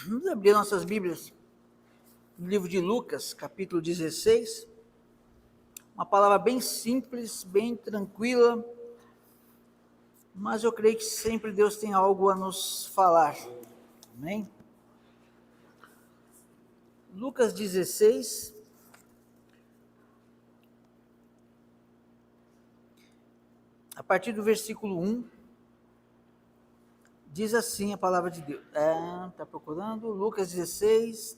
Vamos abrir nossas Bíblias no livro de Lucas, capítulo 16. Uma palavra bem simples, bem tranquila, mas eu creio que sempre Deus tem algo a nos falar. Amém? Lucas 16. A partir do versículo 1, diz assim a palavra de Deus. Está procurando? Lucas 16,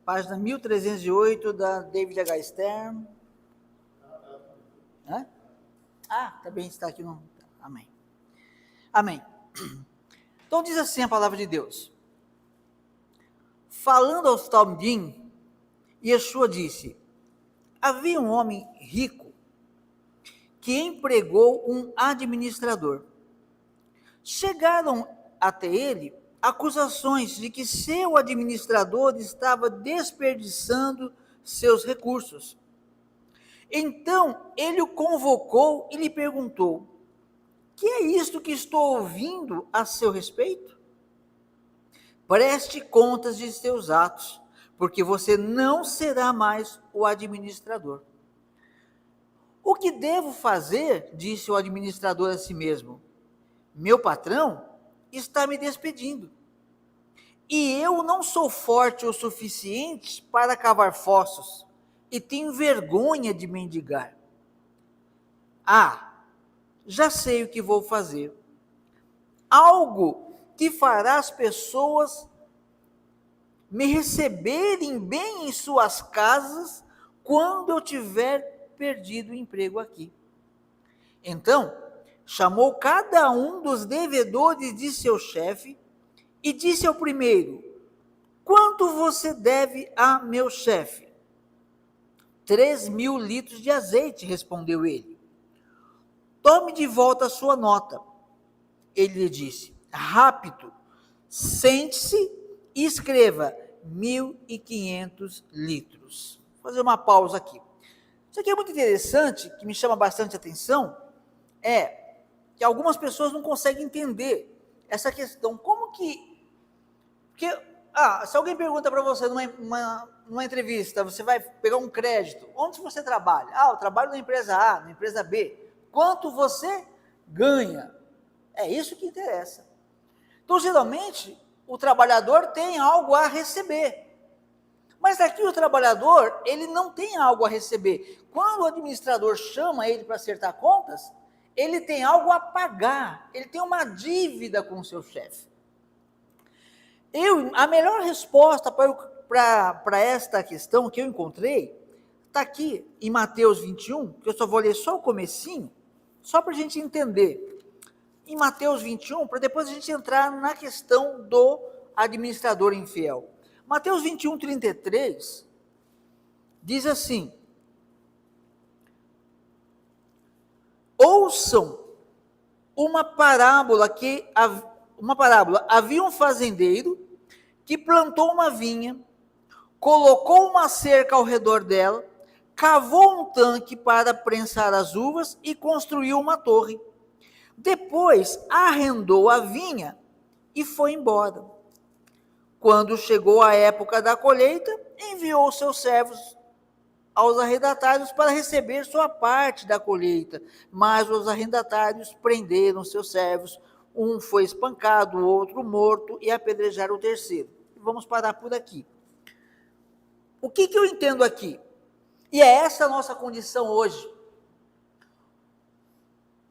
página 1308, da David H. Stern. Também está aqui no... Amém. Amém. Então diz assim a palavra de Deus. Falando aos Talmidim, Yeshua disse: havia um homem rico que empregou um administrador. Chegaram até ele acusações de que seu administrador estava desperdiçando seus recursos. Então ele o convocou e lhe perguntou: que é isto que estou ouvindo a seu respeito? Preste contas de seus atos, porque você não será mais o administrador. O que devo fazer? Disse o administrador a si mesmo. Meu patrão está me despedindo. E eu não sou forte o suficiente para cavar fossos, e tenho vergonha de mendigar. Já sei o que vou fazer. Algo que fará as pessoas me receberem bem em suas casas quando eu tiver perdido o emprego aqui. Então, chamou cada um dos devedores de seu chefe e disse ao primeiro: quanto você deve a meu chefe? 3.000 litros de azeite, respondeu ele. Tome de volta a sua nota. Ele lhe disse: rápido, sente-se e escreva 1.500 litros. Vou fazer uma pausa aqui. Isso aqui é muito interessante, que me chama bastante atenção, é que algumas pessoas não conseguem entender essa questão. Como que... Porque, se alguém pergunta para você numa entrevista, você vai pegar um crédito, onde você trabalha? Eu trabalho na empresa A, na empresa B. Quanto você ganha? É isso que interessa. Então, geralmente, o trabalhador tem algo a receber. Mas aqui o trabalhador, ele não tem algo a receber. Quando o administrador chama ele para acertar contas, ele tem algo a pagar, ele tem uma dívida com o seu chefe. A melhor resposta para esta questão que eu encontrei, está aqui em Mateus 21, que eu só vou ler só o comecinho, só para a gente entender. Em Mateus 21, para depois a gente entrar na questão do administrador infiel. Mateus 21, 33, diz assim: ouçam uma parábola, havia um fazendeiro que plantou uma vinha, colocou uma cerca ao redor dela, cavou um tanque para prensar as uvas e construiu uma torre. Depois arrendou a vinha e foi embora. Quando chegou a época da colheita, enviou seus servos aos arrendatários para receber sua parte da colheita. Mas os arrendatários prenderam seus servos. Um foi espancado, o outro morto e apedrejaram o terceiro. Vamos parar por aqui. O que eu entendo aqui? E é essa a nossa condição hoje.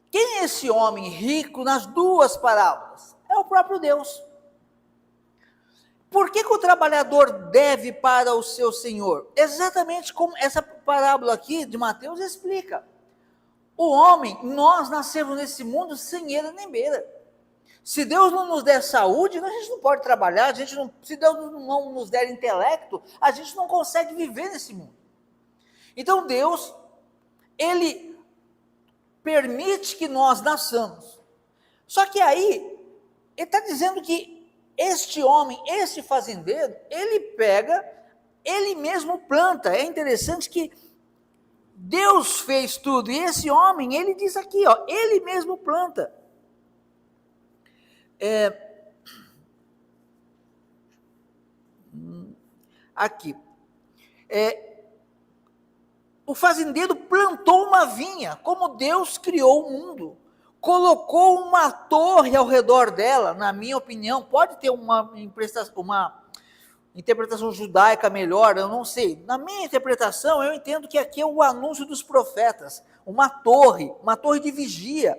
Quem é esse homem rico nas duas parábolas? É o próprio Deus. Por que o trabalhador deve para o seu senhor? Exatamente como essa parábola aqui de Mateus explica. O homem, nós nascemos nesse mundo sem eira nem beira. Se Deus não nos der saúde, a gente não pode trabalhar, se Deus não nos der intelecto, a gente não consegue viver nesse mundo. Então Deus, Ele permite que nós nasçamos. Só que aí, Ele está dizendo que este homem, este fazendeiro, ele pega, ele mesmo planta. É interessante que Deus fez tudo, e esse homem, ele diz aqui, ele mesmo planta. aqui. O fazendeiro plantou uma vinha, como Deus criou o mundo. Colocou uma torre ao redor dela, na minha opinião, pode ter uma interpretação judaica melhor, eu não sei. Na minha interpretação, eu entendo que aqui é o anúncio dos profetas, uma torre de vigia.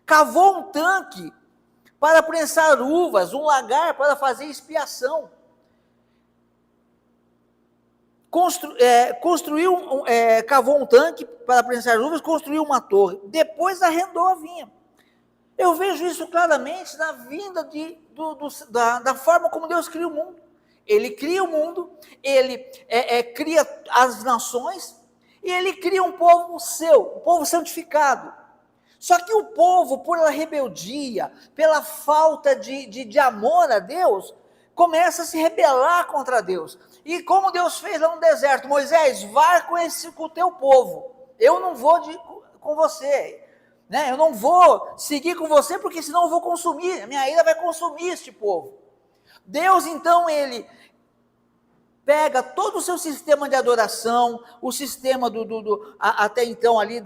Cavou um tanque para prensar uvas, um lagar para fazer expiação. Cavou um tanque para prensar uvas, construiu uma torre, depois arrendou a vinha. Eu vejo isso claramente na vinda da forma como Deus cria o mundo. Ele cria o mundo, ele cria as nações, e ele cria um povo seu, um povo santificado. Só que o povo, pela rebeldia, pela falta de amor a Deus, começa a se rebelar contra Deus. E como Deus fez lá no deserto: Moisés, vai com o teu povo, eu não vou com você, né? Eu não vou seguir com você, porque senão eu vou consumir, a minha ira vai consumir este povo. Deus, então, ele pega todo o seu sistema de adoração, o sistema até então ali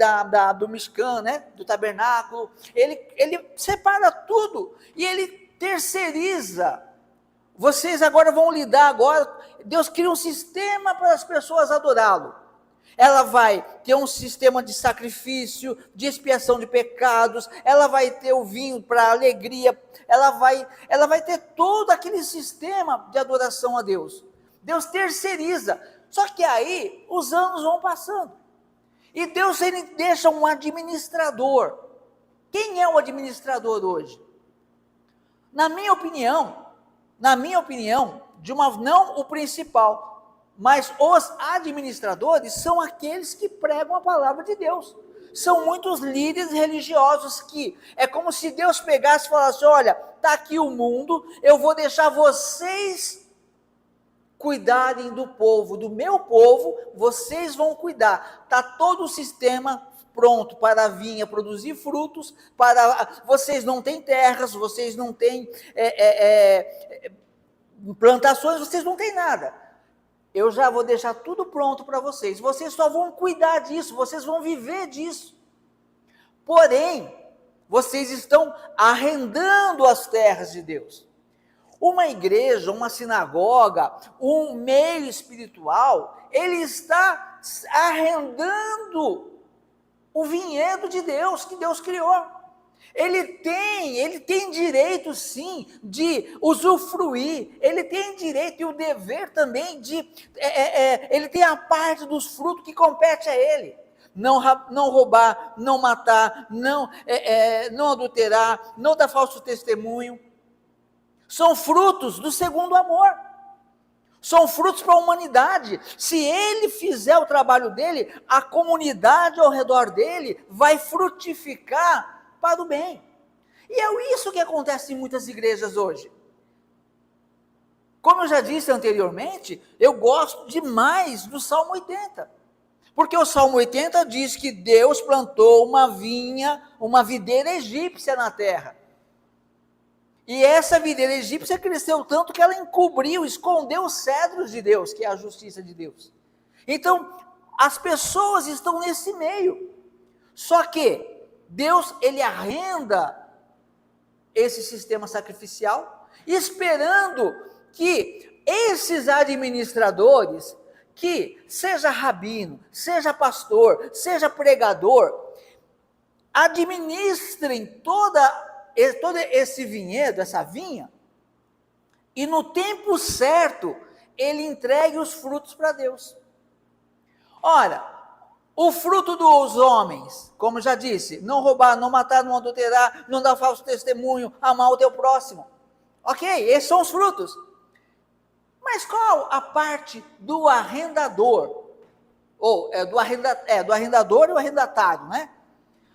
do Mishkan, né, do tabernáculo, ele separa tudo, e ele terceiriza. Vocês agora vão lidar Deus cria um sistema para as pessoas adorá-lo. Ela vai ter um sistema de sacrifício, de expiação de pecados, ela vai ter o vinho para alegria, ela vai ter todo aquele sistema de adoração a Deus. Deus terceiriza. Só que aí os anos vão passando. E Deus, ele deixa um administrador. Quem é o administrador hoje? Na minha opinião, não o principal, mas os administradores são aqueles que pregam a palavra de Deus. São muitos líderes religiosos que é como se Deus pegasse e falasse: olha, está aqui o mundo, eu vou deixar vocês cuidarem do povo, do meu povo, vocês vão cuidar. Está todo o sistema pronto para a vinha produzir frutos, vocês não têm terras, vocês não têm plantações, vocês não têm nada. Eu já vou deixar tudo pronto para vocês só vão cuidar disso, vocês vão viver disso. Porém, vocês estão arrendando as terras de Deus. Uma igreja, uma sinagoga, um meio espiritual, ele está arrendando o vinhedo de Deus, que Deus criou. Ele tem direito, sim, de usufruir, ele tem direito e o dever também ele tem a parte dos frutos que compete a ele. Não roubar, não matar, não adulterar, não dar falso testemunho. São frutos do segundo amor. São frutos para a humanidade. Se ele fizer o trabalho dele, a comunidade ao redor dele vai frutificar para o bem. E é isso que acontece em muitas igrejas hoje. Como eu já disse anteriormente, eu gosto demais do Salmo 80. Porque o Salmo 80 diz que Deus plantou uma videira egípcia na terra. E essa videira egípcia cresceu tanto que ela escondeu os cedros de Deus, que é a justiça de Deus. Então, as pessoas estão nesse meio. Só que Deus, ele arrenda esse sistema sacrificial, esperando que esses administradores, que seja rabino, seja pastor, seja pregador, administrem todo esse vinhedo, essa vinha, e no tempo certo, ele entregue os frutos para Deus. Ora, o fruto dos homens, como já disse, não roubar, não matar, não adulterar, não dar falso testemunho, amar o teu próximo. Ok, esses são os frutos. Mas qual a parte do arrendador? Ou do arrendador e o arrendatário, né?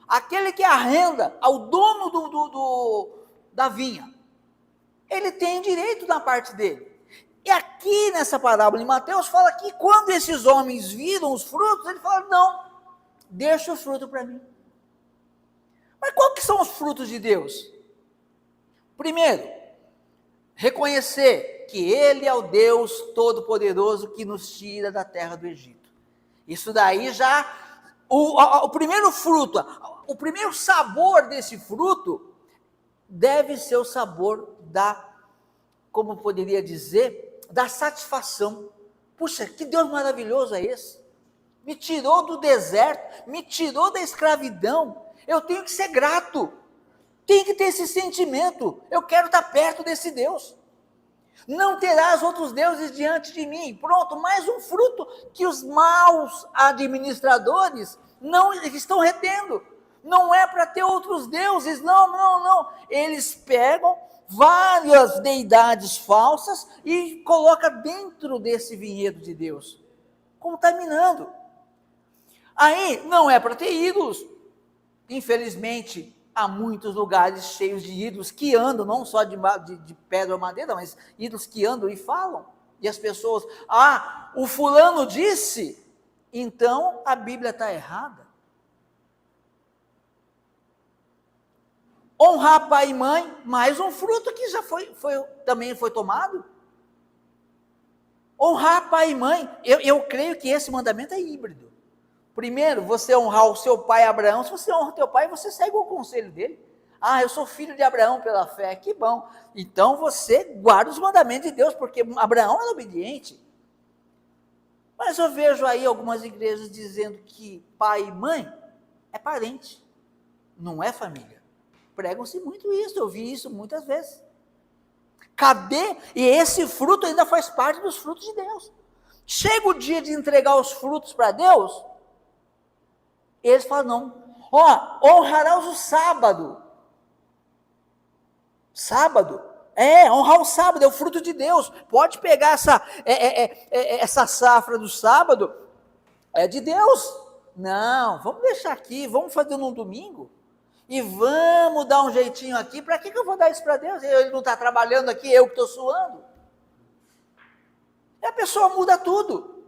Aquele que arrenda ao dono da vinha, ele tem direito na parte dele. E aqui nessa parábola de Mateus fala que quando esses homens viram os frutos, ele fala: não, deixa o fruto para mim. Mas qual que são os frutos de Deus? Primeiro, reconhecer que Ele é o Deus Todo-Poderoso que nos tira da terra do Egito. Isso daí já, o primeiro fruto, o primeiro sabor desse fruto deve ser o sabor da, como poderia dizer, da satisfação. Puxa, que Deus maravilhoso é esse? Me tirou do deserto, me tirou da escravidão. Eu tenho que ser grato. Tem que ter esse sentimento. Eu quero estar perto desse Deus. Não terás outros deuses diante de mim. Pronto, mais um fruto que os maus administradores não estão retendo. Não é para ter outros deuses, não. Eles pegam várias deidades falsas e colocam dentro desse vinhedo de Deus, contaminando. Aí não é para ter ídolos. Infelizmente, há muitos lugares cheios de ídolos que andam, não só de pedra ou madeira, mas ídolos que andam e falam. E as pessoas, o fulano disse, então a Bíblia está errada. Honrar pai e mãe, mais um fruto que já também foi tomado. Honrar pai e mãe, eu creio que esse mandamento é híbrido. Primeiro, você honrar o seu pai Abraão. Se você honra o teu pai, você segue o conselho dele. Eu sou filho de Abraão pela fé, que bom. Então você guarda os mandamentos de Deus, porque Abraão era obediente. Mas eu vejo aí algumas igrejas dizendo que pai e mãe é parente, não é família. Pregam-se muito isso, eu vi isso muitas vezes. Cadê? E esse fruto ainda faz parte dos frutos de Deus. Chega o dia de entregar os frutos para Deus, eles falam, não, honrarás o sábado. Sábado, honrar o sábado, é o fruto de Deus. Pode pegar essa safra do sábado, é de Deus. Não, vamos deixar aqui, vamos fazer num domingo. E vamos dar um jeitinho aqui. Para que eu vou dar isso para Deus? Ele não está trabalhando aqui, eu que estou suando. E a pessoa muda tudo.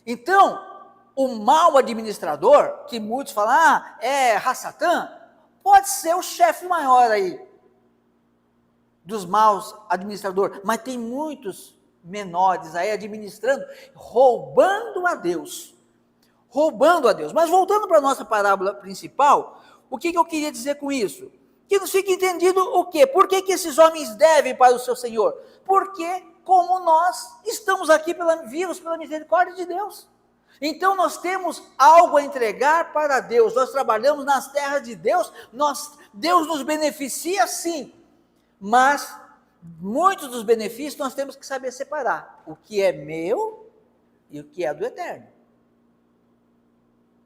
Então, o mau administrador, que muitos falam, é Hassatan, pode ser o chefe maior aí, dos maus administradores, mas tem muitos menores aí administrando, roubando a Deus. Mas voltando para a nossa parábola principal, o que eu queria dizer com isso? Que não fique entendido o quê? Por que esses homens devem para o seu Senhor? Porque, como nós estamos aqui vivos pela misericórdia de Deus. Então nós temos algo a entregar para Deus, nós trabalhamos nas terras de Deus, Deus nos beneficia sim, mas muitos dos benefícios nós temos que saber separar, o que é meu e o que é do eterno.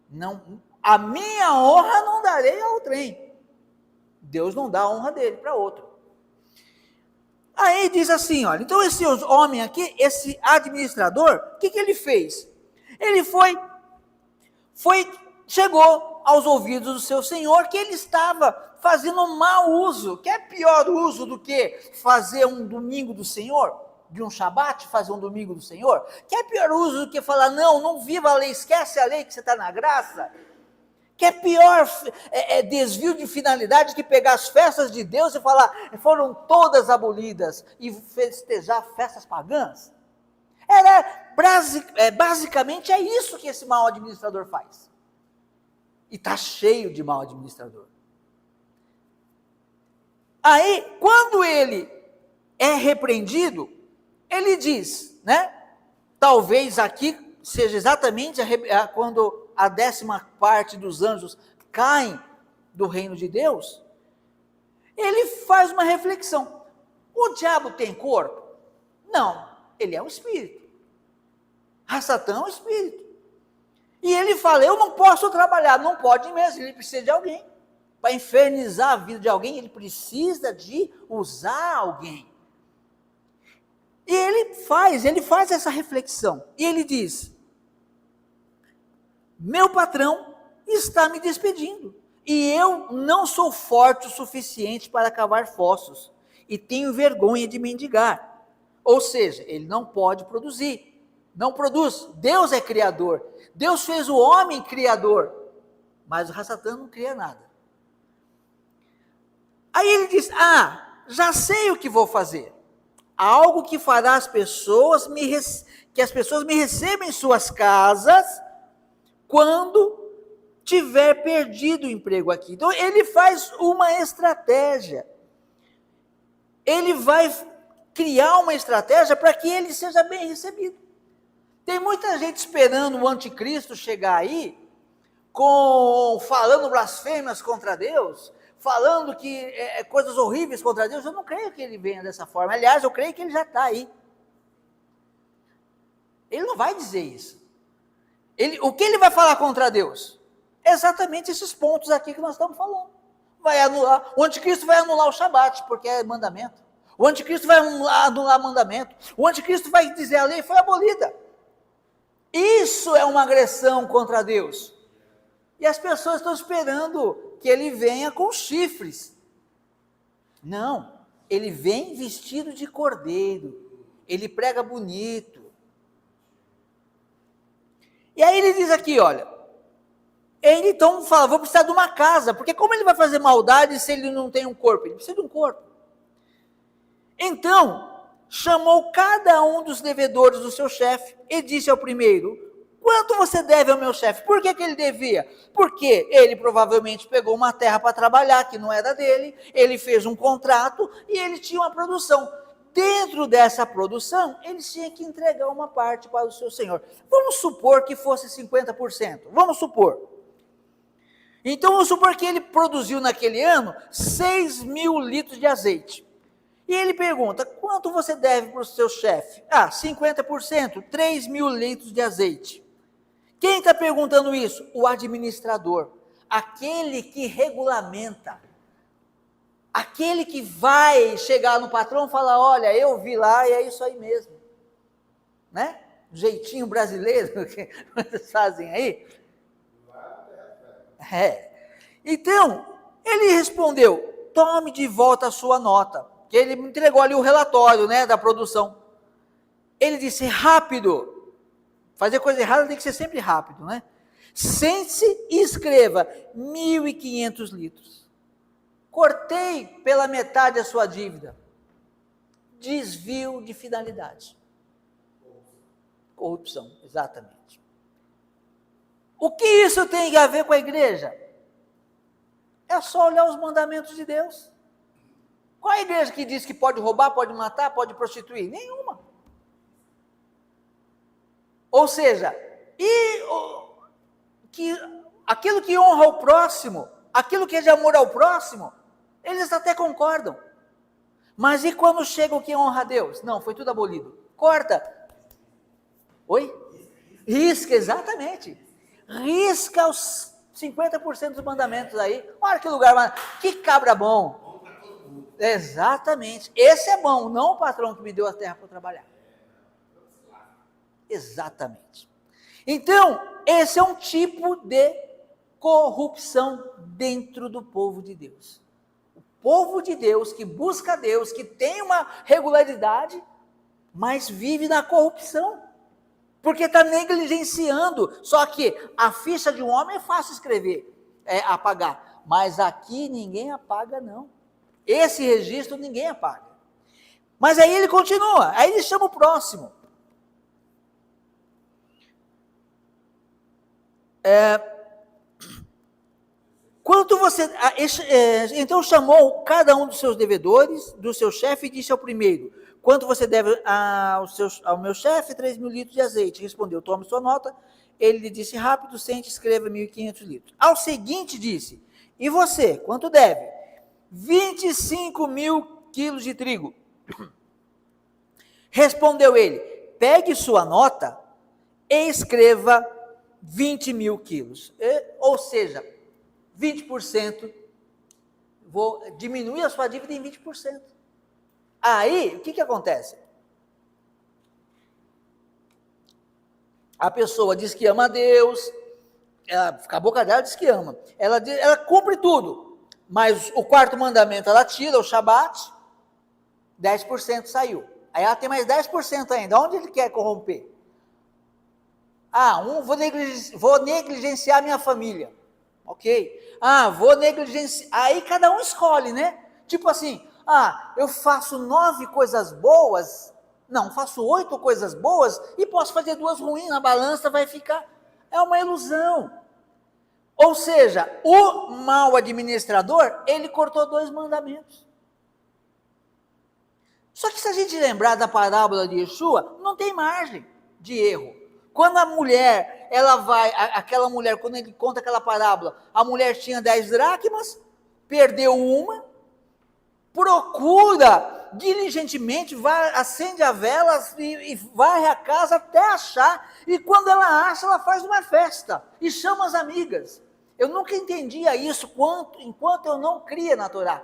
Não, a minha honra não darei a outrem, Deus não dá a honra dele para outro. Aí diz assim, olha, então esse homem aqui, esse administrador, o que ele fez? Ele chegou aos ouvidos do seu senhor que ele estava fazendo um mau uso. Que é pior uso do que fazer um domingo do Senhor, de um shabat, fazer um domingo do Senhor? Que é pior uso do que falar, não viva a lei, esquece a lei que você está na graça? Que é pior desvio de finalidade que pegar as festas de Deus e falar, foram todas abolidas, e festejar festas pagãs? Basicamente é isso que esse mau administrador faz. E está cheio de mau administrador. Aí, quando ele é repreendido, ele diz, talvez aqui seja exatamente quando a 10ª parte dos anjos caem do reino de Deus, ele faz uma reflexão. O diabo tem corpo? Não, ele é um espírito. Satã é um espírito. E ele fala, eu não posso trabalhar. Não pode mesmo, ele precisa de alguém. Para infernizar a vida de alguém, ele precisa de usar alguém. E ele faz essa reflexão. E ele diz, meu patrão está me despedindo. E eu não sou forte o suficiente para cavar fossos. E tenho vergonha de mendigar. Ou seja, ele não pode produzir. Não produz. Deus é criador. Deus fez o homem criador. Mas o Satã não cria nada. Aí ele diz, já sei o que vou fazer. algo que fará que as pessoas me recebam em suas casas quando tiver perdido o emprego aqui. Então, ele faz uma estratégia. Ele vai criar uma estratégia para que ele seja bem recebido. Tem muita gente esperando o anticristo chegar aí, falando blasfêmias contra Deus, falando que coisas horríveis contra Deus. Eu não creio que ele venha dessa forma. Aliás, eu creio que ele já está aí. Ele não vai dizer isso. O que ele vai falar contra Deus? Exatamente esses pontos aqui que nós estamos falando. O anticristo vai anular o Shabat, porque é mandamento. O anticristo vai anular mandamento. O anticristo vai dizer a lei foi abolida. Isso é uma agressão contra Deus. E as pessoas estão esperando que ele venha com chifres. Não, ele vem vestido de cordeiro. Ele prega bonito. E aí ele diz aqui, olha, ele então fala, vou precisar de uma casa, porque como ele vai fazer maldade se ele não tem um corpo? Ele precisa de um corpo. Então, chamou cada um dos devedores do seu chefe e disse ao primeiro, quanto você deve ao meu chefe? Por que ele devia? Porque ele provavelmente pegou uma terra para trabalhar, que não era dele, ele fez um contrato e ele tinha uma produção. Dentro dessa produção, ele tinha que entregar uma parte para o seu senhor. Vamos supor que fosse 50%. Vamos supor. Então, vamos supor que ele produziu naquele ano 6.000 litros de azeite. E ele pergunta, quanto você deve para o seu chefe? 50%, 3.000 litros de azeite. Quem está perguntando isso? O administrador. Aquele que regulamenta. Aquele que vai chegar no patrão e falar, olha, eu vi lá e é isso aí mesmo. Né? Jeitinho brasileiro que vocês fazem aí. Então, ele respondeu, tome de volta a sua nota. Que ele entregou ali o relatório, né, da produção. Ele disse, rápido. Fazer coisa errada tem que ser sempre rápido, né? Sente-se e escreva 1.500 litros. Cortei pela metade a sua dívida. Desvio de finalidade. Corrupção, exatamente. O que isso tem a ver com a igreja? É só olhar os mandamentos de Deus. Qual é a igreja que diz que pode roubar, pode matar, pode prostituir? Nenhuma. Ou seja, aquilo que honra o próximo, aquilo que é de amor ao próximo, eles até concordam. Mas e quando chega o que honra a Deus? Não, foi tudo abolido. Corta. Oi? Risca, exatamente. Risca os 50% dos mandamentos aí. Olha que lugar, que cabra bom. Exatamente. Esse é bom, não o patrão que me deu a terra para trabalhar. Exatamente. Então, esse é um tipo de corrupção dentro do povo de Deus. O povo de Deus que busca Deus, que tem uma regularidade, mas vive na corrupção. Porque está negligenciando. Só que a ficha de um homem é fácil escrever, apagar. Mas aqui ninguém apaga, não. Esse registro ninguém apaga. Mas aí ele continua, aí ele chama o próximo. Quanto você... então chamou cada um dos seus devedores, do seu chefe, e disse ao primeiro, quanto você deve ao meu chefe? 3.000 litros de azeite. Respondeu, tome sua nota. Ele lhe disse, rápido, sente, escreva 1.500 litros. Ao seguinte disse, e você, quanto deve? 25.000 quilos de trigo. Respondeu ele, pegue sua nota e escreva 20.000 quilos. Ou seja, 20%, vou diminuir a sua dívida em 20%. Aí, o que acontece? A pessoa diz que ama a Deus, a boca dela diz que ama, ela cumpre tudo. Mas o quarto mandamento, ela tira o Shabat, 10% saiu. Aí ela tem mais 10% ainda. Onde ele quer corromper? Vou negligenciar minha família. Ok. Vou negligenciar. Aí cada um escolhe, né? Tipo assim, eu faço 9 coisas boas, não, faço 8 coisas boas e posso fazer 2 ruins, na balança vai ficar. É uma ilusão. Ou seja, o mau administrador, ele cortou 2 mandamentos. Só que se a gente lembrar da parábola de Yeshua, não tem margem de erro. Quando a mulher, aquela mulher, quando ele conta aquela parábola, a mulher tinha 10 dracmas, perdeu uma, procura diligentemente, acende a vela e varre a casa até achar, e quando ela acha, ela faz uma festa, e chama as amigas. Eu nunca entendia isso enquanto eu não cria na Torá.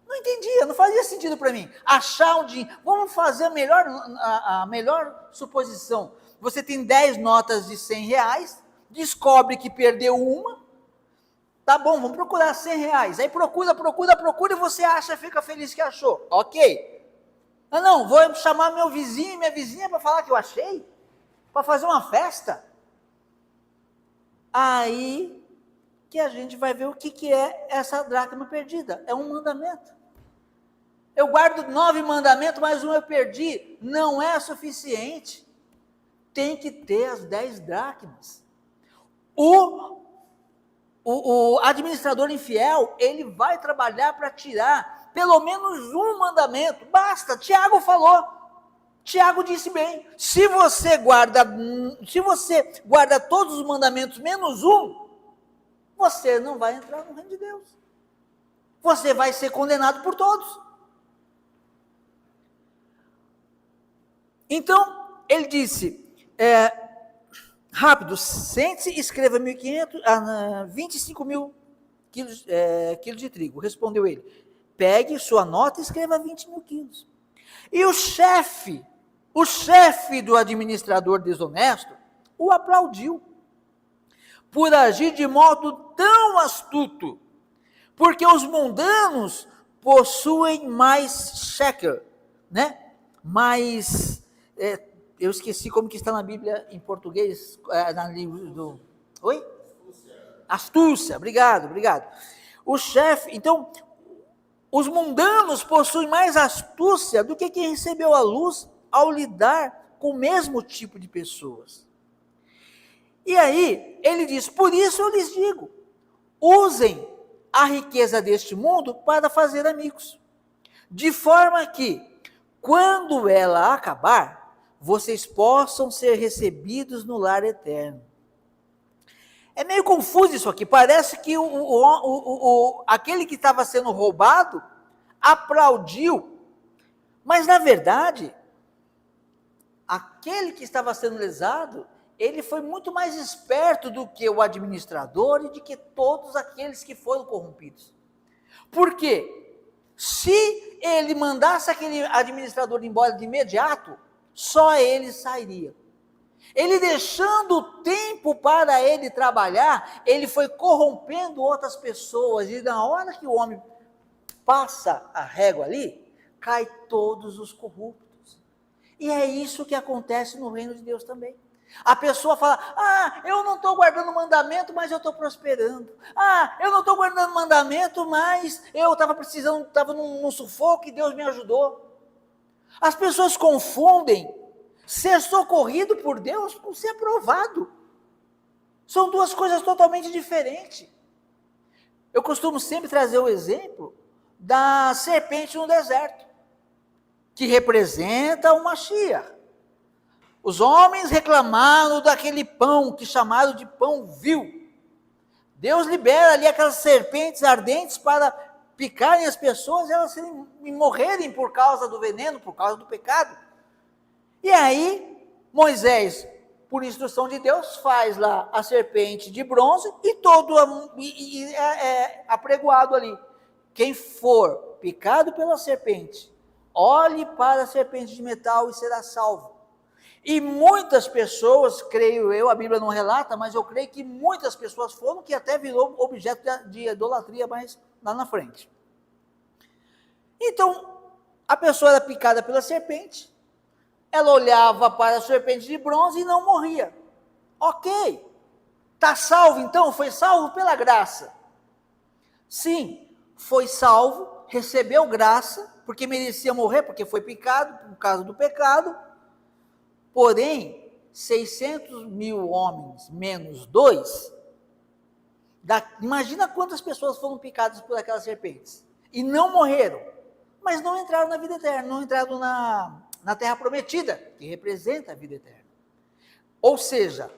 Não entendia, não fazia sentido para mim. Achar um dinheiro, vamos fazer a melhor suposição. Você tem 10 notas de R$100, descobre que perdeu uma, tá bom, vamos procurar R$100. Aí procura e você acha, fica feliz que achou. Ok. Não, vou chamar meu vizinho e minha vizinha para falar que eu achei? Para fazer uma festa? Aí que a gente vai ver o que é essa dracma perdida. É um mandamento. Eu guardo 9 mandamentos, mas um eu perdi. Não é suficiente. Tem que ter as 10 dracmas. O administrador infiel, ele vai trabalhar para tirar pelo menos um mandamento. Basta, Tiago falou. Tiago disse bem, se você guarda todos os mandamentos menos um, você não vai entrar no reino de Deus. Você vai ser condenado por todos. Então, ele disse, rápido, sente-se e escreva 25 mil quilos de trigo. Respondeu ele, pegue sua nota e escreva 20 mil quilos. E o chefe do administrador desonesto, o aplaudiu, por agir de modo tão astuto, porque os mundanos possuem mais shekel, né? Mais... eu esqueci como que está na Bíblia em português, na livro do... Oi? Astúcia, obrigado. O chefe, então, os mundanos possuem mais astúcia do que quem recebeu a luz ao lidar com o mesmo tipo de pessoas. E aí, ele diz, por isso eu lhes digo, usem a riqueza deste mundo para fazer amigos, de forma que, quando ela acabar, vocês possam ser recebidos no lar eterno. É meio confuso isso aqui, parece que aquele que estava sendo roubado aplaudiu, mas na verdade, aquele que estava sendo lesado, ele foi muito mais esperto do que o administrador e de que todos aqueles que foram corrompidos. Por quê? Se ele mandasse aquele administrador embora de imediato, só ele sairia. Ele deixando o tempo para ele trabalhar, ele foi corrompendo outras pessoas, e na hora que o homem passa a régua ali, cai todos os corruptos. E é isso que acontece no reino de Deus também. A pessoa fala, eu não estou guardando mandamento, mas eu estou prosperando. Eu não estou guardando mandamento, mas eu estava precisando, estava num sufoco e Deus me ajudou. As pessoas confundem ser socorrido por Deus com ser aprovado. São duas coisas totalmente diferentes. Eu costumo sempre trazer o exemplo da serpente no deserto, que representa uma Mashiach. Os homens reclamaram daquele pão que chamaram de pão vil. Deus libera ali aquelas serpentes ardentes para picarem as pessoas e elas morrerem por causa do veneno, por causa do pecado. E aí, Moisés, por instrução de Deus, faz lá a serpente de bronze e todo é apregoado ali. Quem for picado pela serpente, olhe para a serpente de metal e será salvo. E muitas pessoas, creio eu, a Bíblia não relata, mas eu creio que muitas pessoas foram, que até virou objeto de idolatria mais lá na frente. Então, a pessoa era picada pela serpente, ela olhava para a serpente de bronze e não morria. Ok, está salvo então? Foi salvo pela graça. Sim, foi salvo recebeu graça, porque merecia morrer, porque foi pecado, por causa do pecado, porém, 600 mil homens menos 2, imagina quantas pessoas foram picadas por aquelas serpentes, e não morreram, mas não entraram na vida eterna, não entraram na terra prometida, que representa a vida eterna. Ou seja,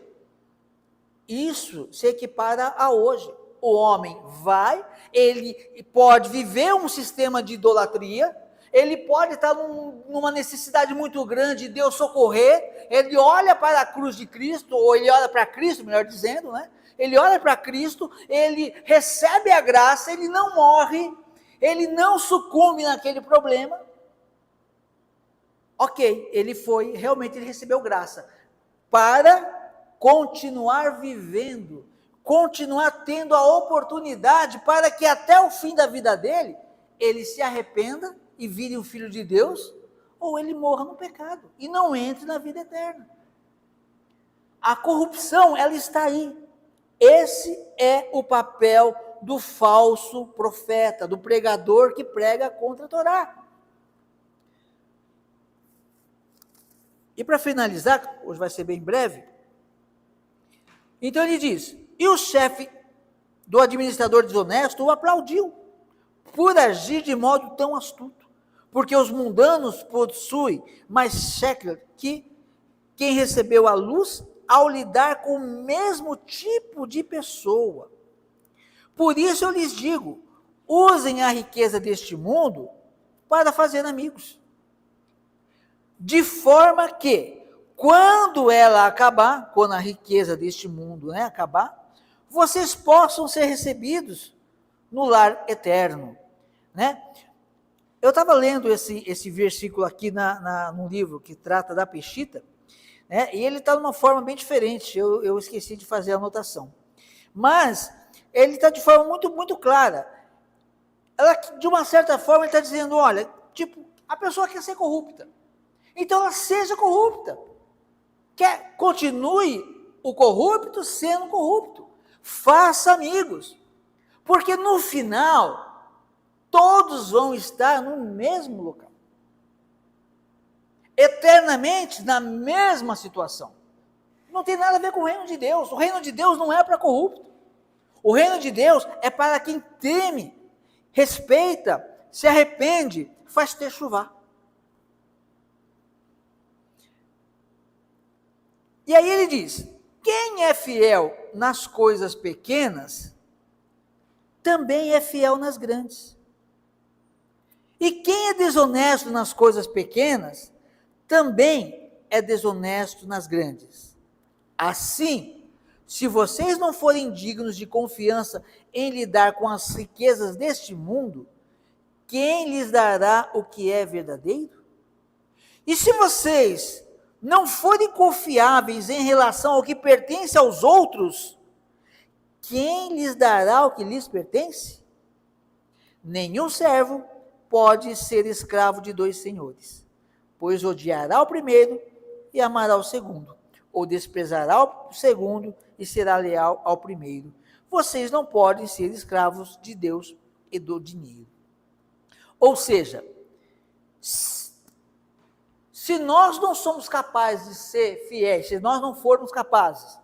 isso se equipara a hoje. O homem vai, ele pode viver um sistema de idolatria, ele pode estar numa necessidade muito grande de Deus socorrer, ele olha para a cruz de Cristo, ou ele olha para Cristo, melhor dizendo, né? Ele olha para Cristo, ele recebe a graça, ele não morre, ele não sucumbe naquele problema. Ok, realmente ele recebeu graça, para continuar vivendo, continuar tendo a oportunidade para que até o fim da vida dele, ele se arrependa e vire um filho de Deus, ou ele morra no pecado e não entre na vida eterna. A corrupção, ela está aí. Esse é o papel do falso profeta, do pregador que prega contra a Torá. E para finalizar, hoje vai ser bem breve, então ele diz, e o chefe do administrador desonesto o aplaudiu, por agir de modo tão astuto, porque os mundanos possuem mais shekel que quem recebeu a luz ao lidar com o mesmo tipo de pessoa. Por isso eu lhes digo, usem a riqueza deste mundo para fazer amigos, de forma que, quando ela acabar, quando a riqueza deste mundo acabar, vocês possam ser recebidos no lar eterno. Eu estava lendo esse versículo aqui num livro que trata da Peshita, e ele está de uma forma bem diferente, eu esqueci de fazer a anotação. Mas ele está de forma muito, muito clara. De uma certa forma, ele está dizendo, olha, a pessoa quer ser corrupta. Então ela seja corrupta. Continue o corrupto sendo corrupto. Faça amigos. Porque no final, todos vão estar no mesmo local. Eternamente na mesma situação. Não tem nada a ver com o reino de Deus. O reino de Deus não é para corrupto. O reino de Deus é para quem teme, respeita, se arrepende, faz techuvá. E aí ele diz, quem é fiel nas coisas pequenas, também é fiel nas grandes. E quem é desonesto nas coisas pequenas, também é desonesto nas grandes. Assim, se vocês não forem dignos de confiança em lidar com as riquezas deste mundo, quem lhes dará o que é verdadeiro? E se vocês não forem confiáveis em relação ao que pertence aos outros, quem lhes dará o que lhes pertence? Nenhum servo pode ser escravo de 2 senhores, pois odiará o primeiro e amará o segundo, ou desprezará o segundo e será leal ao primeiro. Vocês não podem ser escravos de Deus e do dinheiro. Ou seja, se nós não somos capazes de ser fiéis, se nós não formos capazes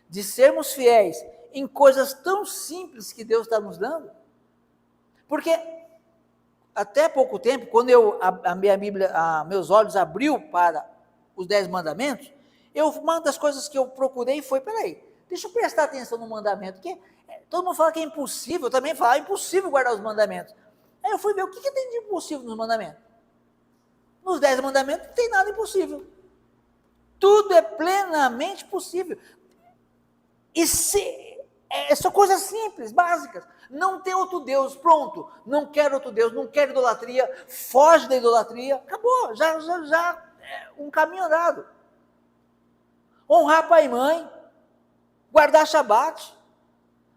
de sermos fiéis em coisas tão simples que Deus está nos dando, porque até pouco tempo, quando a minha Bíblia, meus olhos abriu para os 10 mandamentos, uma das coisas que eu procurei foi, deixa eu prestar atenção no mandamento, porque todo mundo fala que é impossível, eu também falo, é impossível guardar os mandamentos. Aí eu fui ver o que tem de impossível nos mandamentos. Nos 10 mandamentos não tem nada impossível. Tudo é plenamente possível. E são coisas simples, básicas. Não tem outro Deus, pronto. Não quero outro Deus, não quero idolatria, foge da idolatria. Acabou, já é um caminho andado. Honrar pai e mãe, guardar Shabat.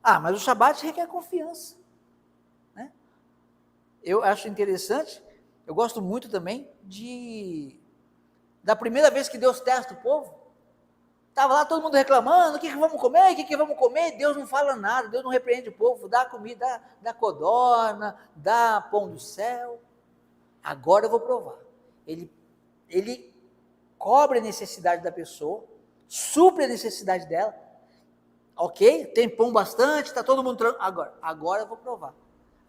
Mas o Shabat requer confiança. Eu acho interessante, eu gosto muito também da primeira vez que Deus testa o povo. Estava lá todo mundo reclamando, o que vamos comer, o que vamos comer? Deus não fala nada, Deus não repreende o povo, dá comida, dá codorna, dá pão do céu. Agora eu vou provar. Ele cobre a necessidade da pessoa, supre a necessidade dela, ok? Tem pão bastante, está todo mundo tranquilo. Agora eu vou provar.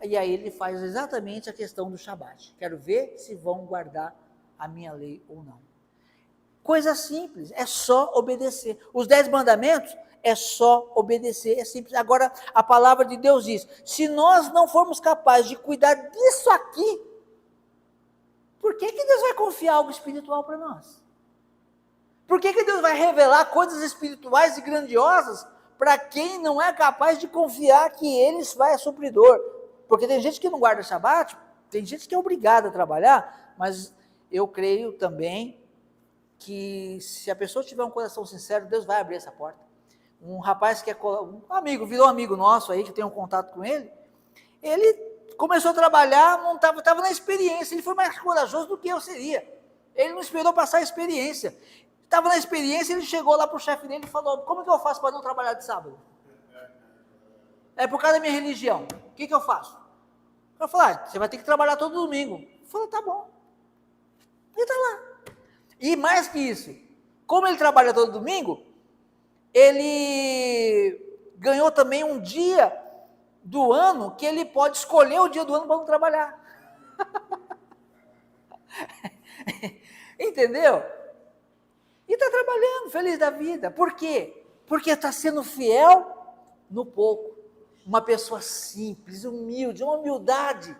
E aí ele faz exatamente a questão do Shabat. Quero ver se vão guardar a minha lei ou não. Coisa simples, é só obedecer. Os 10 mandamentos é só obedecer, é simples. Agora, a palavra de Deus diz, se nós não formos capazes de cuidar disso aqui, por que Deus vai confiar algo espiritual para nós? Por que Deus vai revelar coisas espirituais e grandiosas para quem não é capaz de confiar que Ele vai a supridor? Porque tem gente que não guarda Shabat, tem gente que é obrigada a trabalhar, mas eu creio também que se a pessoa tiver um coração sincero, Deus vai abrir essa porta. Um rapaz que um amigo, virou amigo nosso aí, que tem um contato com ele começou a trabalhar, estava na experiência, ele foi mais corajoso do que eu seria. Ele não esperou passar a experiência. Estava na experiência, ele chegou lá para o chefe dele e falou, como que eu faço para não trabalhar de sábado? É por causa da minha religião. O que eu faço? Eu falei, você vai ter que trabalhar todo domingo. Eu falei, tá bom. Ele está lá. E mais que isso, como ele trabalha todo domingo, ele ganhou também um dia do ano que ele pode escolher o dia do ano para não trabalhar. Entendeu? E está trabalhando, feliz da vida. Por quê? Porque está sendo fiel no pouco. Uma pessoa simples, humilde, uma humildade.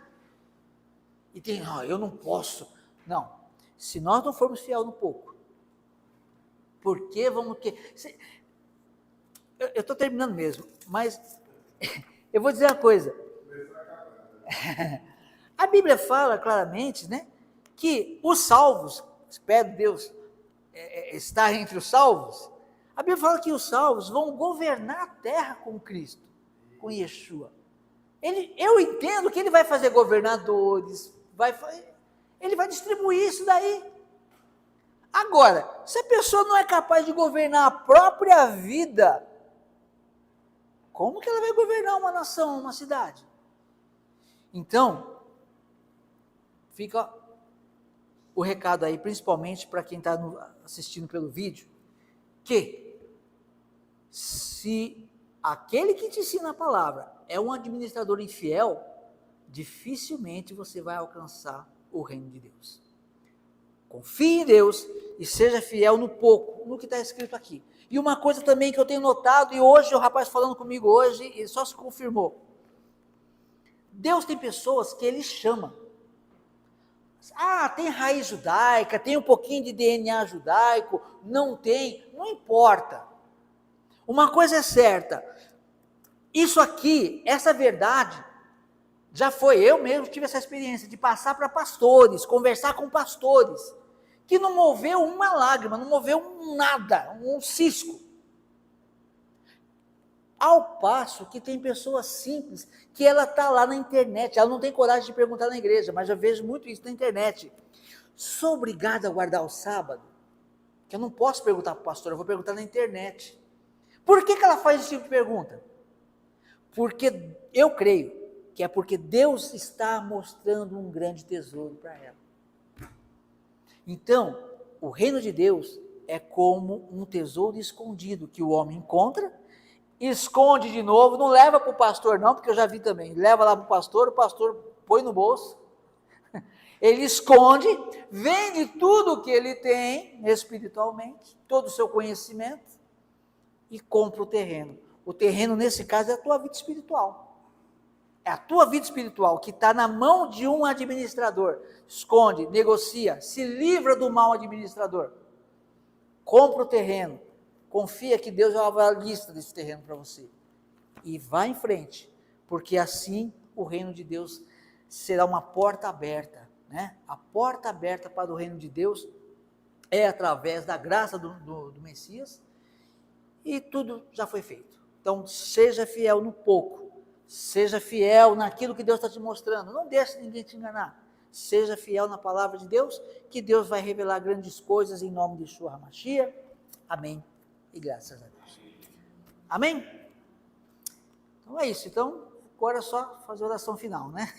E tem, eu não posso. Não. Se nós não formos fiel no pouco, por que vamos... Eu estou terminando mesmo, mas eu vou dizer uma coisa. A Bíblia fala claramente, né, que os salvos, espero Deus estar entre os salvos, a Bíblia fala que os salvos vão governar a terra com Cristo, com Yeshua. Eu entendo que ele vai fazer governadores, ele vai distribuir isso daí. Agora, se a pessoa não é capaz de governar a própria vida, como que ela vai governar uma nação, uma cidade? Então, fica o recado aí, principalmente para quem está assistindo pelo vídeo, que se aquele que te ensina a palavra é um administrador infiel, dificilmente você vai alcançar o reino de Deus. Confie em Deus e seja fiel no pouco, no que está escrito aqui. E uma coisa também que eu tenho notado, e hoje o rapaz falando comigo hoje, ele só se confirmou. Deus tem pessoas que ele chama. Tem raiz judaica, tem um pouquinho de DNA judaico, não tem, não importa. Uma coisa é certa, isso aqui, essa verdade, já foi, eu mesmo tive essa experiência de passar para pastores, conversar com pastores, que não moveu uma lágrima, não moveu nada, um cisco. Ao passo que tem pessoas simples, que ela está lá na internet, ela não tem coragem de perguntar na igreja, mas eu vejo muito isso na internet. Sou obrigada a guardar o sábado? Que eu não posso perguntar para o pastor, eu vou perguntar na internet. Por que ela faz esse tipo de pergunta? Porque eu creio que é porque Deus está mostrando um grande tesouro para ela. Então, o reino de Deus é como um tesouro escondido que o homem encontra, esconde de novo, não leva para o pastor não, porque eu já vi também, leva lá para o pastor põe no bolso, ele esconde, vende tudo o que ele tem espiritualmente, todo o seu conhecimento, e compra o terreno. O terreno, nesse caso, é a tua vida espiritual. É a tua vida espiritual que está na mão de um administrador. Esconde, negocia, se livra do mau administrador. Compra o terreno. Confia que Deus já vai a lista desse terreno para você. E vá em frente, porque assim o reino de Deus será uma porta aberta. Né? A porta aberta para o reino de Deus é através da graça do Messias, e tudo já foi feito. Então, seja fiel no pouco, seja fiel naquilo que Deus está te mostrando, não deixe ninguém te enganar, seja fiel na palavra de Deus, que Deus vai revelar grandes coisas em nome de Yeshua HaMashiach. Amém E graças a Deus. Amém? Então é isso. Então, agora é só fazer a oração final, né?